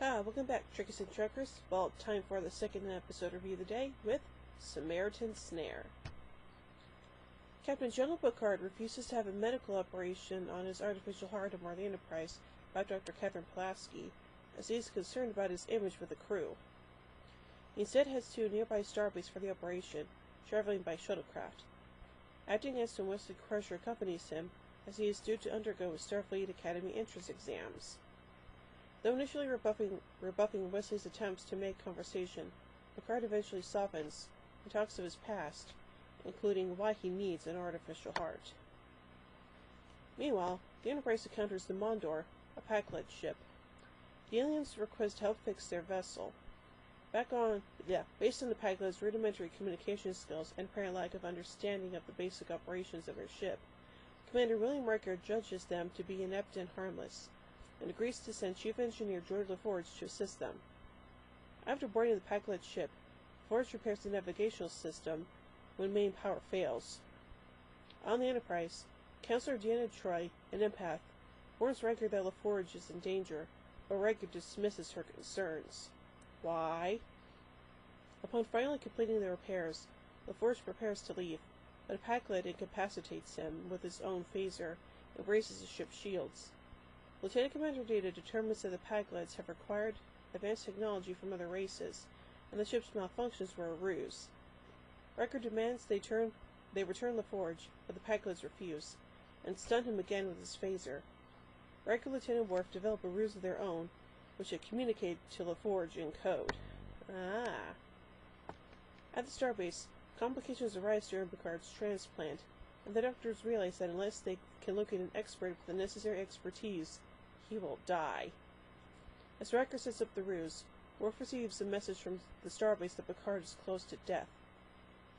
Welcome back, Trickers and Truckers. Well, time for the second episode review of the day with Samaritan Snare. Captain General Picard refuses to have a medical operation on his artificial heart aboard the Enterprise by Dr. Catherine Pulaski, as he is concerned about his image with the crew. He instead heads to a nearby starbase for the operation, traveling by shuttlecraft. Acting Ensign Wesley Crusher accompanies him, as he is due to undergo his Starfleet Academy entrance exams. Though initially rebuffing Wesley's attempts to make conversation, Picard eventually softens and talks of his past, including why he needs an artificial heart. Meanwhile, the Enterprise encounters the Mondor, a Pac-led ship. The aliens request help fix their vessel. Based on the Pac-led's rudimentary communication skills and apparent lack of understanding of the basic operations of their ship, Commander William Riker judges them to be inept and harmless, and agrees to send Chief Engineer George LaForge to assist them. After boarding the Pac-led ship, LaForge repairs the navigational system when main power fails. On the Enterprise, Counselor Deanna Troi, an empath, warns Riker that LaForge is in danger, but Riker dismisses her concerns. Why? Upon finally completing the repairs, LaForge prepares to leave, but a Pac-led incapacitates him with his own phaser and braces the ship's shields. Lieutenant Commander Data determines that the Pac-leds have acquired advanced technology from other races, and the ship's malfunctions were a ruse. Riker demands they return LaForge, but the Pac-leds refuse, and stun him again with his phaser. Riker and Lieutenant Worf develop a ruse of their own, which they communicate to LaForge in code. At the starbase, complications arise during Picard's transplant, and the doctors realize that unless they can locate an expert with the necessary expertise, he will die. As Riker sets up the ruse, Worf receives a message from the starbase that Picard is close to death.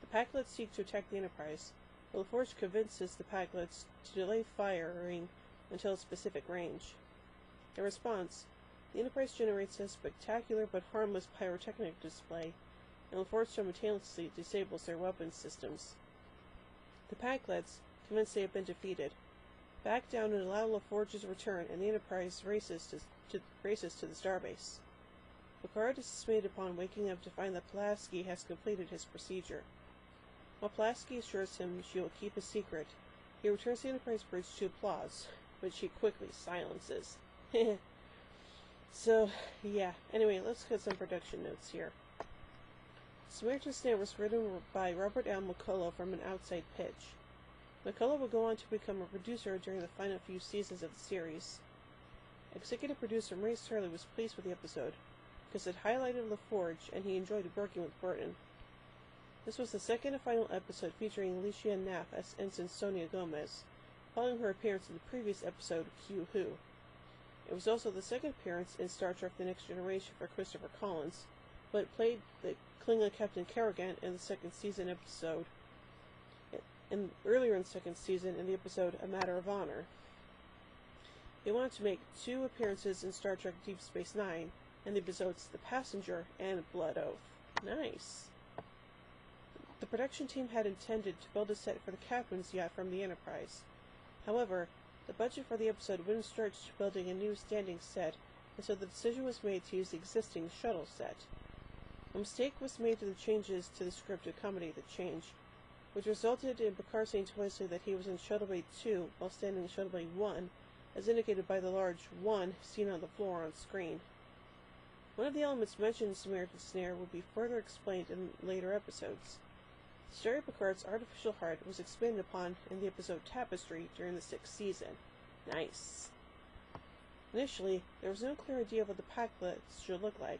The Pac-leds seek to attack the Enterprise, but LaForge convinces the Pac-leds to delay firing until a specific range. In response, the Enterprise generates a spectacular but harmless pyrotechnic display, and LaForge simultaneously disables their weapon systems. The Pac-leds, convinced they have been defeated, back down and allow LaForge's return, and the Enterprise races to the starbase. Picard is dismayed upon waking up to find that Pulaski has completed his procedure. While Pulaski assures him she will keep his secret, he returns the Enterprise bridge to applause, which she quickly silences. Anyway, let's get some production notes here. Samaritan Snare was written by Robert L. McCullough from an outside pitch. McCullough would go on to become a producer during the final few seasons of the series. Executive producer Maurice Hurley was pleased with the episode, because it highlighted LaForge and he enjoyed working with Burton. This was the second and final episode featuring Alicia Knapp as Ensign Sonia Gomez, following her appearance in the previous episode, Q Who. It was also the second appearance in Star Trek The Next Generation for Christopher Collins, but played the Klingon Captain Kerrigan in the second season episode, and earlier in the second season in the episode A Matter of Honor. They wanted to make 2 appearances in Star Trek Deep Space Nine, in the episodes The Passenger and Blood Oath. Nice! The production team had intended to build a set for the captain's yacht from the Enterprise. However, the budget for the episode wouldn't stretch to building a new standing set, and so the decision was made to use the existing shuttle set. A mistake was made to the changes to the script to accommodate the change, which resulted in Picard saying to Wesley that he was in Shuttle Bay 2 while standing in Shuttle Bay 1, as indicated by the large 1 seen on the floor on screen. One of the elements mentioned in Samaritan Snare will be further explained in later episodes. The story of Picard's artificial heart was expanded upon in the episode Tapestry during the 6th season. Nice! Initially, there was no clear idea of what the Pac-leds should look like,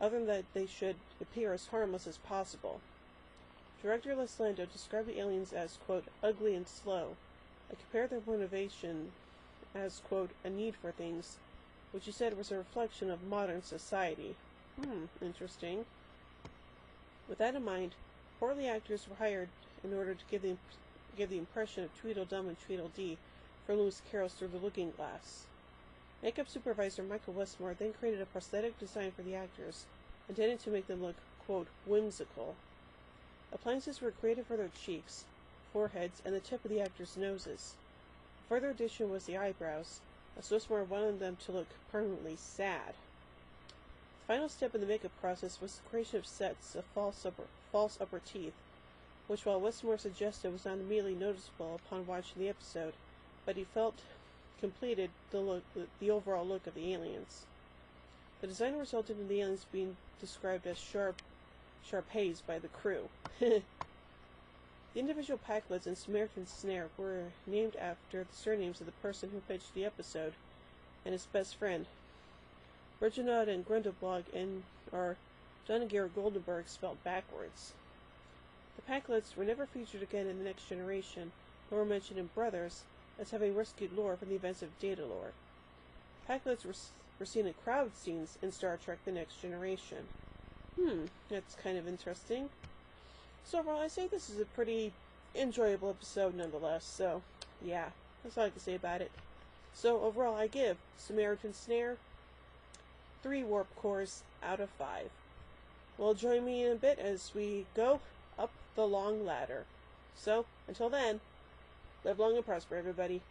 other than that they should appear as harmless as possible. Director Les Lando described the aliens as, quote, ugly and slow, and compared their motivation as, quote, a need for things, which he said was a reflection of modern society. Interesting. With that in mind, portly actors were hired in order to give the impression of Tweedledum and Tweedledee from Lewis Carroll's Through the Looking Glass. Makeup supervisor Michael Westmore then created a prosthetic design for the actors, intended to make them look, quote, whimsical. Appliances were created for their cheeks, foreheads, and the tip of the actors' noses. A further addition was the eyebrows, as Westmore wanted them to look permanently sad. The final step in the makeup process was the creation of sets of false upper teeth, which, while Westmore suggested, was not immediately noticeable upon watching the episode, but he felt completed the overall look of the aliens. The design resulted in the aliens being described as Sharpays by the crew. The individual Packlets in Samaritan Snare were named after the surnames of the person who pitched the episode and his best friend. Reginald and Grindelwald are Donegger Goldenberg spelled backwards. The Packlets were never featured again in The Next Generation, nor were mentioned in Brothers as having rescued Lore from the events of Datalore. Packlets were seen in crowd scenes in Star Trek The Next Generation. That's kind of interesting. So overall, I say this is a pretty enjoyable episode nonetheless, so yeah, that's all I can say about it. So overall, I give Samaritan Snare 3 warp cores out of 5. Well, join me in a bit as we go up the long ladder. So, until then, live long and prosper, everybody.